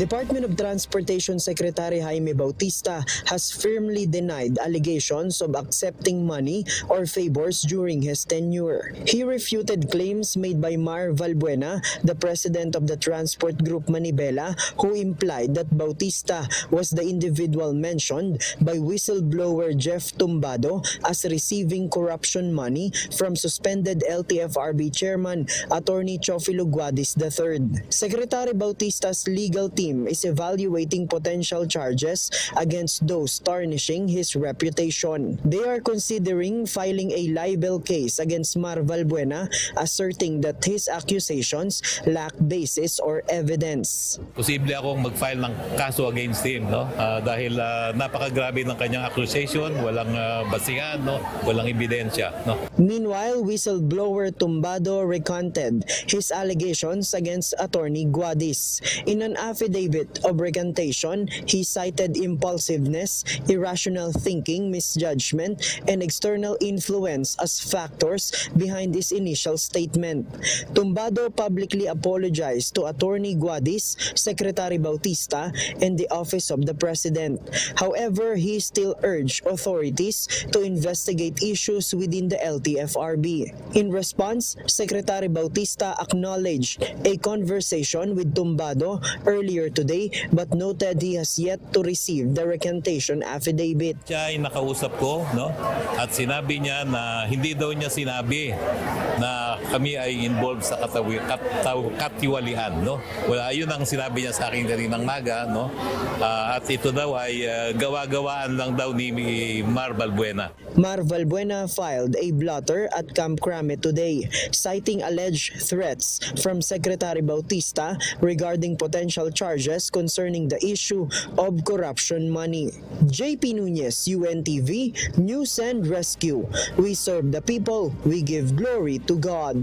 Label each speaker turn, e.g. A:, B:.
A: Department of Transportation Secretary Jaime Bautista has firmly denied allegations of accepting money or favors during his tenure. He refuted claims made by Mar Valbuena, the president of the transport group Manibela, who implied that Bautista was the individual mentioned by whistleblower Jeff Tumbado as receiving corruption money from suspended LTFRB chairman Attorney Chofilo Guadis III. Secretary Bautista's legal team is evaluating potential charges against those tarnishing his reputation. They are considering filing a libel case against Mar Valbuena, asserting that his accusations lack basis or evidence.
B: Posible akong mag-file ng kaso against him, no? Dahil napakagrabe ng kanyang accusation, walang basihan, no? Walang ebidensya. No?
A: Meanwhile, whistleblower Tumbado recanted his allegations against Attorney Guadis. In an affidavit of recantation, he cited impulsiveness, irrational thinking, misjudgment, and external influence as factors behind his initial statement. Tumbado publicly apologized to Attorney Guadis, Secretary Bautista, and the Office of the President. However, he still urged authorities to investigate issues within the LTFRB. In response, Secretary Bautista acknowledged a conversation with Tumbado earlier today but noted he has yet to receive the recantation affidavit.
B: Siya ay nakausap ko, no? At sinabi niya na hindi daw niya sinabi na kami ay involved sa katiwalian, no? Wala, ayun ang sinabi niya sa akin kaninang maga, no? At ito daw ay gawa-gawaan lang daw ni Mar Valbuena.
A: Mar Valbuena filed a blotter at Camp Crame today, citing alleged threats from Secretary Bautista regarding potential charges concerning the issue of corruption money. JP Nunez, UNTV, News and Rescue. We serve the people, we give glory to God.